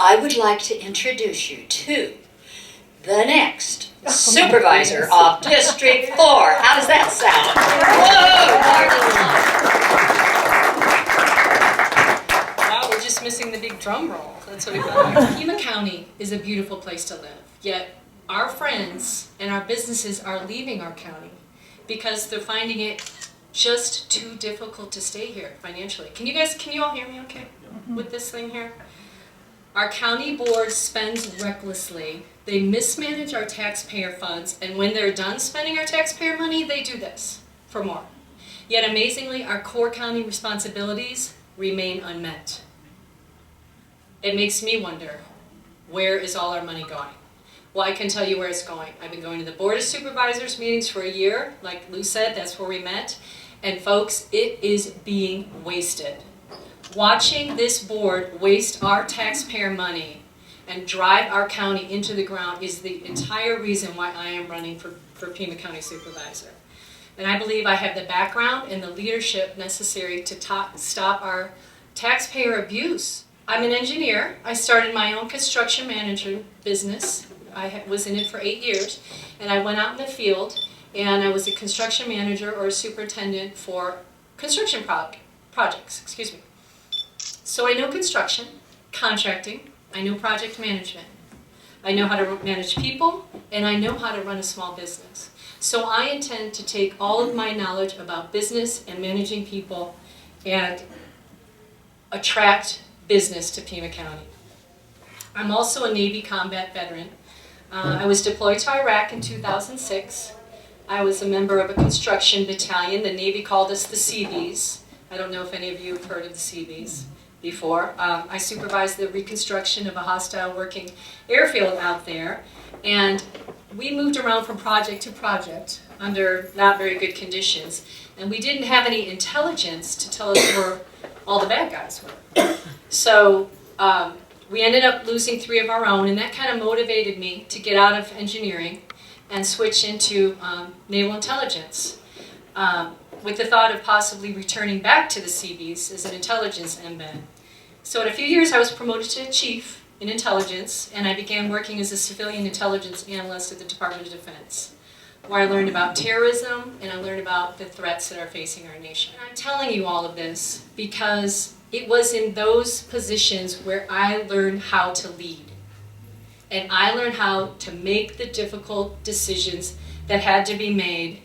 I would like to introduce you to the next supervisor of District 4. How does that sound? Whoa, Wow, we're just missing the big drum roll. That's what we got. Pima County is a beautiful place to live, yet our friends and our businesses are leaving our county because they're finding it just too difficult to stay here financially. Can you all hear me okay with this thing here? Our county board spends recklessly. They mismanage our taxpayer funds, and when they're done spending our taxpayer money, they do this for more. Yet amazingly, our core county responsibilities remain unmet. It makes me wonder, where is all our money going? Well, I can tell you where it's going. I've been going to the Board of Supervisors meetings for a year. Like Lou said, that's where we met. And folks, it is being wasted. Watching this board waste our taxpayer money and drive our county into the ground is the entire reason why I am running for Pima County Supervisor. And I believe I have the background and the leadership necessary to stop our taxpayer abuse. I'm an engineer. I started my own construction management business. I was in it for 8 years, and I went out in the field, and I was a construction manager or a superintendent for construction projects. Excuse me. So I know construction, contracting, I know project management. I know how to manage people, and I know how to run a small business. So I intend to take all of my knowledge about business and managing people and attract business to Pima County. I'm also a Navy combat veteran. I was deployed to Iraq in 2006. I was a member of a construction battalion. The Navy called us the Seabees. I don't know if any of you have heard of the Seabees before. I supervised the reconstruction of a hostile working airfield out there, and we moved around from project to project under not very good conditions, and we didn't have any intelligence to tell us where all the bad guys were. So we ended up losing 3 of our own, and that kind of motivated me to get out of engineering and switch into naval intelligence, with the thought of possibly returning back to the Seabees as an intelligence embed. So in a few years I was promoted to chief in intelligence, and I began working as a civilian intelligence analyst at the Department of Defense, where I learned about terrorism and I learned about the threats that are facing our nation. And I'm telling you all of this because it was in those positions where I learned how to lead. And I learned how to make the difficult decisions that had to be made,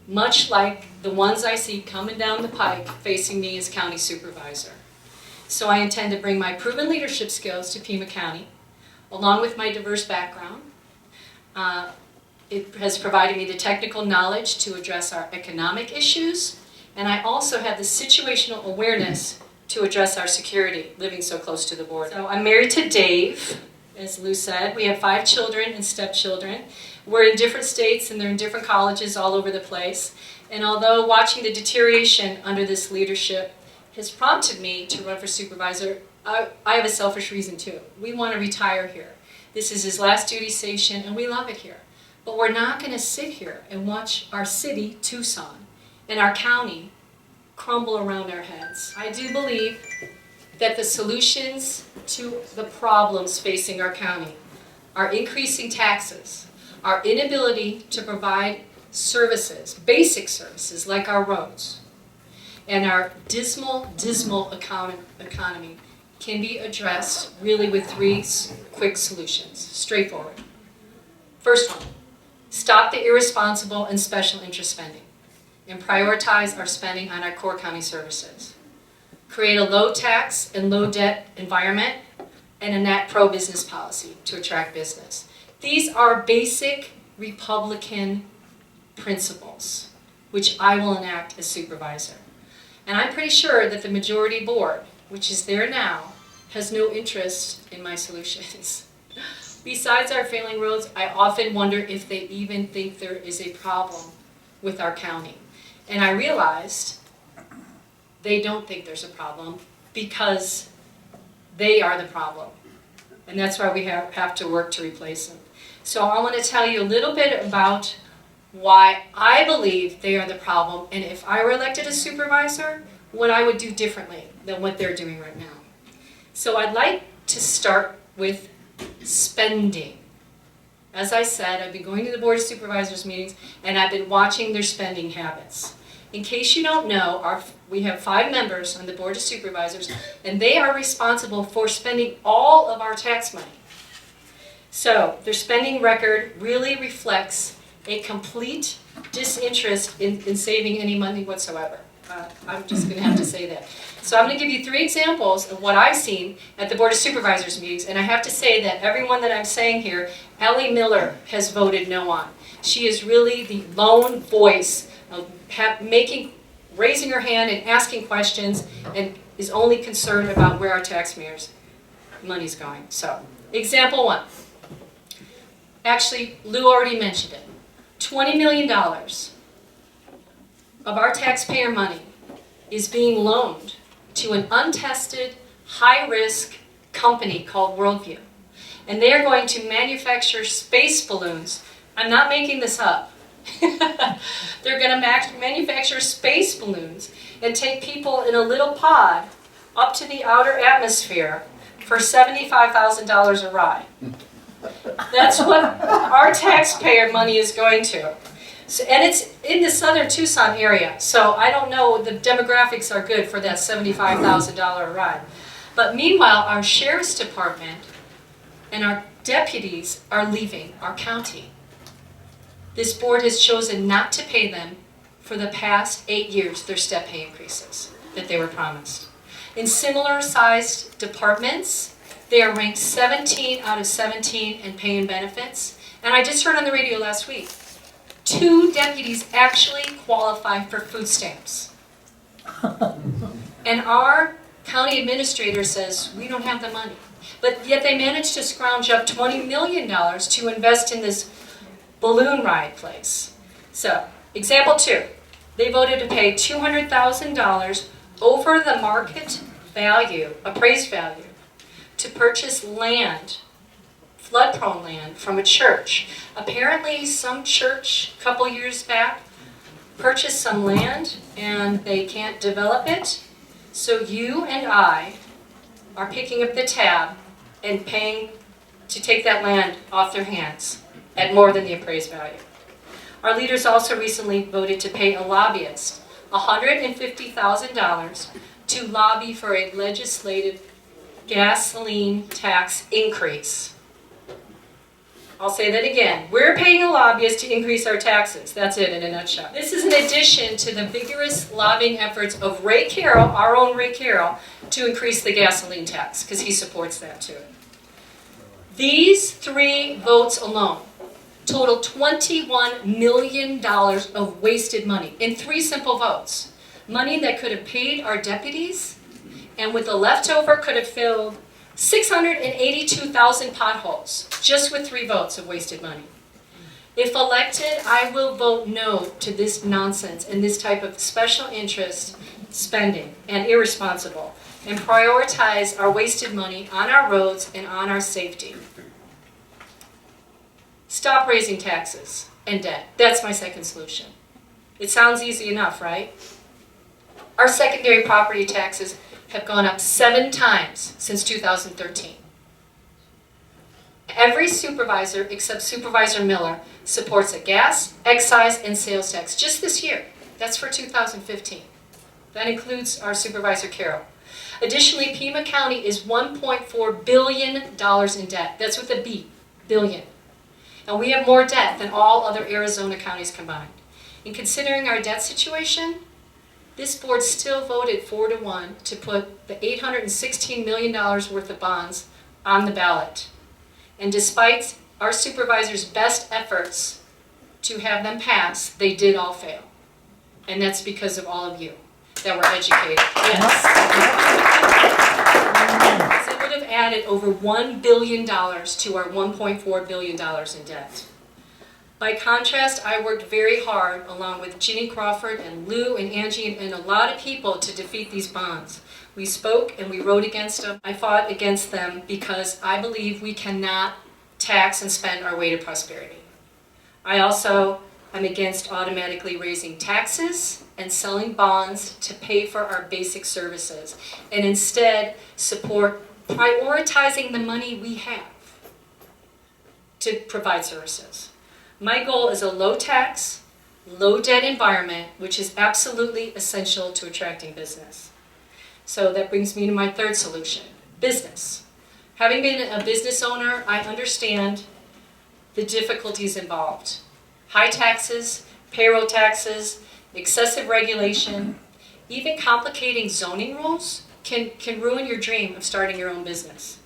much like the ones I see coming down the pike facing me as county supervisor. So I intend to bring my proven leadership skills to Pima County, along with my diverse background. It has provided me the technical knowledge to address our economic issues, and I also have the situational awareness to address our security, living so close to the border. So I'm married to Dave, as Lou said. We have 5 children and stepchildren. We're in different states and they're in different colleges all over the place. And although watching the deterioration under this leadership has prompted me to run for supervisor, I have a selfish reason too. We want to retire here. This is his last duty station and we love it here. But we're not going to sit here and watch our city, Tucson, and our county crumble around our heads. I do believe that the solutions to the problems facing our county are increasing taxes, our inability to provide services, basic services like our roads, and our dismal economy can be addressed really with 3 quick solutions, straightforward. First one, stop the irresponsible and special interest spending and prioritize our spending on our core county services. Create a low tax and low debt environment and enact pro-business policy to attract business. These are basic Republican principles, which I will enact as supervisor. And I'm pretty sure that the majority board, which is there now, has no interest in my solutions. Besides our failing roads, I often wonder if they even think there is a problem with our county. And I realized they don't think there's a problem because they are the problem. And that's why we have to work to replace them. So I want to tell you a little bit about why I believe they are the problem, and if I were elected as supervisor, what I would do differently than what they're doing right now. So I'd like to start with spending. As I said, I've been going to the Board of Supervisors meetings and I've been watching their spending habits. In case you don't know, we have 5 members on the Board of Supervisors and they are responsible for spending all of our tax money. So their spending record really reflects a complete disinterest in saving any money whatsoever. I'm just going to have to say that. So I'm going to give you 3 examples of what I've seen at the Board of Supervisors meetings, and I have to say that everyone that I'm saying here, Ellie Miller has voted no on. She is really the lone voice of raising her hand and asking questions, and is only concerned about where our taxpayers' money's going. So, example 1. Actually, Lou already mentioned it. $20 million of our taxpayer money is being loaned to an untested, high-risk company called Worldview. And they are going to manufacture space balloons. I'm not making this up. They're going to manufacture space balloons and take people in a little pod up to the outer atmosphere for $75,000 a ride. That's what our taxpayer money is going to. So, and it's in the southern Tucson area, so I don't know, the demographics are good for that $75,000 a ride. But meanwhile, our sheriff's department and our deputies are leaving our county. This board has chosen not to pay them for the past 8 years their step pay increases that they were promised. In similar sized departments, they are ranked 17 out of 17 in pay and benefits. And I just heard on the radio last week, 2 deputies actually qualify for food stamps. And our county administrator says, we don't have the money. But yet they managed to scrounge up $20 million to invest in this balloon ride place. So, example 2. They voted to pay $200,000 over the market value, appraised value, to purchase land, flood-prone land, from a church. Apparently, some church, a couple years back, purchased some land and they can't develop it. So you and I are picking up the tab and paying to take that land off their hands at more than the appraised value. Our leaders also recently voted to pay a lobbyist $150,000 to lobby for a legislative gasoline tax increase. I'll say that again. We're paying a lobbyist to increase our taxes. That's it in a nutshell. This is in addition to the vigorous lobbying efforts of Ray Carroll, our own Ray Carroll, to increase the gasoline tax, because he supports that too. These 3 votes alone total $21 million of wasted money in 3 simple votes. Money that could have paid our deputies, and with the leftover could have filled 682,000 potholes, just with 3 votes of wasted money. If elected, I will vote no to this nonsense and this type of special interest spending and irresponsible, and prioritize our wasted money on our roads and on our safety. Stop raising taxes and debt. That's my second solution. It sounds easy enough, right? Our secondary property taxes have gone up 7 times since 2013. Every supervisor except Supervisor Miller supports a gas, excise, and sales tax just this year. That's for 2015. That includes our Supervisor Carroll. Additionally, Pima County is $1.4 billion in debt. That's with a B, billion. And we have more debt than all other Arizona counties combined. In considering our debt situation, this board still voted 4-1 to put the $816 million worth of bonds on the ballot. And despite our supervisors' best efforts to have them pass, they did all fail. And that's because of all of you that were educated. Yes. It would have added over $1 billion to our $1.4 billion in debt. By contrast, I worked very hard along with Ginny Crawford and Lou and Angie and a lot of people to defeat these bonds. We spoke and we wrote against them. I fought against them because I believe we cannot tax and spend our way to prosperity. I also am against automatically raising taxes and selling bonds to pay for our basic services, and instead support prioritizing the money we have to provide services. My goal is a low tax, low debt environment, which is absolutely essential to attracting business. So that brings me to my third solution, business. Having been a business owner, I understand the difficulties involved. High taxes, payroll taxes, excessive regulation, even complicating zoning rules can ruin your dream of starting your own business.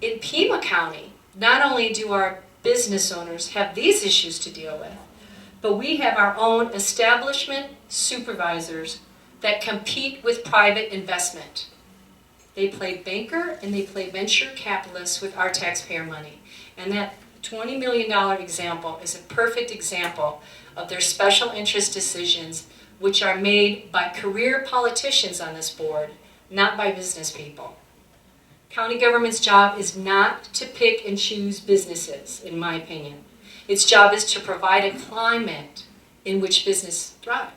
In Pima County, not only do our business owners have these issues to deal with, but we have our own establishment supervisors that compete with private investment. They play banker and they play venture capitalists with our taxpayer money. And that $20 million example is a perfect example of their special interest decisions, which are made by career politicians on this board, not by business people. County government's job is not to pick and choose businesses, in my opinion. Its job is to provide a climate in which business thrive.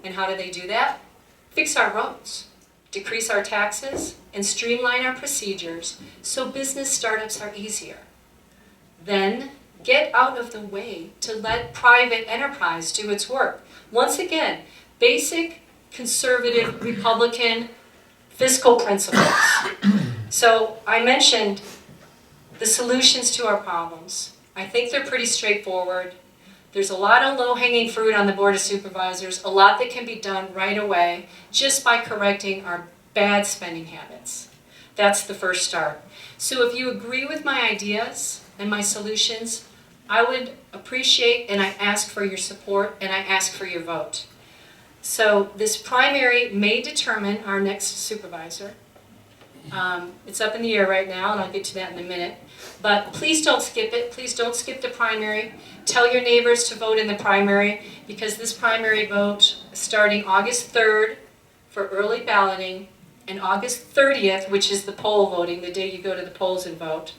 And how do they do that? Fix our roads, decrease our taxes, and streamline our procedures so business startups are easier. Then get out of the way to let private enterprise do its work. Once again, basic conservative Republican fiscal principles. So I mentioned the solutions to our problems. I think they're pretty straightforward. There's a lot of low-hanging fruit on the Board of Supervisors, a lot that can be done right away just by correcting our bad spending habits. That's the first start. So if you agree with my ideas and my solutions, I would appreciate and I ask for your support and I ask for your vote. So this primary may determine our next supervisor. It's up in the air right now, and I'll get to that in a minute. But please don't skip it. Please don't skip the primary. Tell your neighbors to vote in the primary, because this primary vote, starting August 3rd for early balloting, and August 30th, which is the poll voting, the day you go to the polls and vote,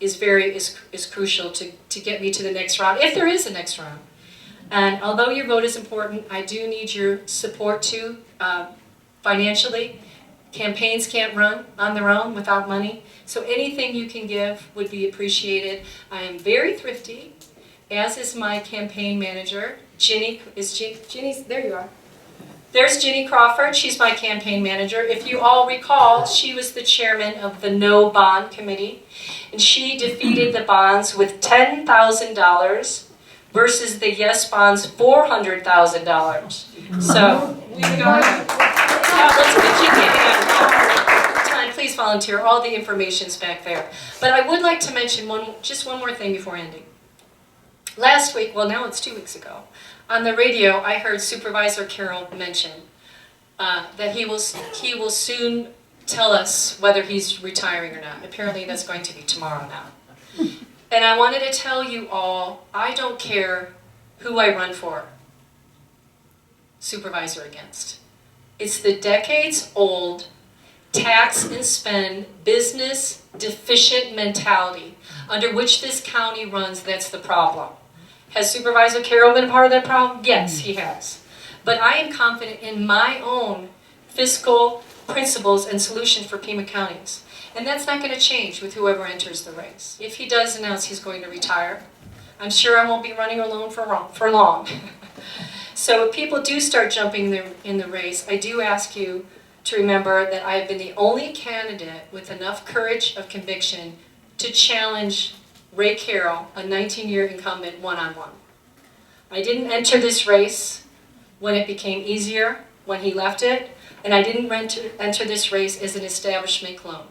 is crucial to get me to the next round, if there is a next round. And although your vote is important, I do need your support too, financially. Campaigns can't run on their own without money, so anything you can give would be appreciated. I am very thrifty, as is my campaign manager. Ginny's, there you are. There's Ginny Crawford, she's my campaign manager. If you all recall, she was the chairman of the No Bond Committee, and she defeated the bonds with $10,000 versus the yes bonds $400,000. So, we got let's get Ginny. Please volunteer. All the information's back there. But I would like to mention just one more thing before ending. Last week, well now it's 2 weeks ago, on the radio I heard Supervisor Carroll mention that he will soon tell us whether he's retiring or not. Apparently that's going to be tomorrow now. And I wanted to tell you all, I don't care who I run for supervisor against. It's the decades-old tax and spend business deficient mentality under which this county runs that's the problem. Has Supervisor Carroll been a part of that problem? Yes, he has. But I am confident in my own fiscal principles and solutions for Pima counties. And that's not going to change with whoever enters the race. If he does announce he's going to retire, I'm sure I won't be running alone for long. So if people do start jumping in the race, I do ask you to remember that I have been the only candidate with enough courage of conviction to challenge Ray Carroll, a 19-year incumbent, one-on-one. I didn't enter this race when it became easier, when he left it, and I didn't enter this race as an establishment clone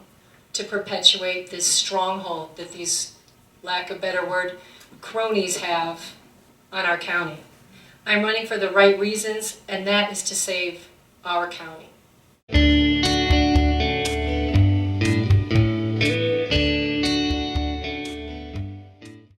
to perpetuate this stronghold that these, lack of a better word, cronies have on our county. I'm running for the right reasons, and that is to save our county.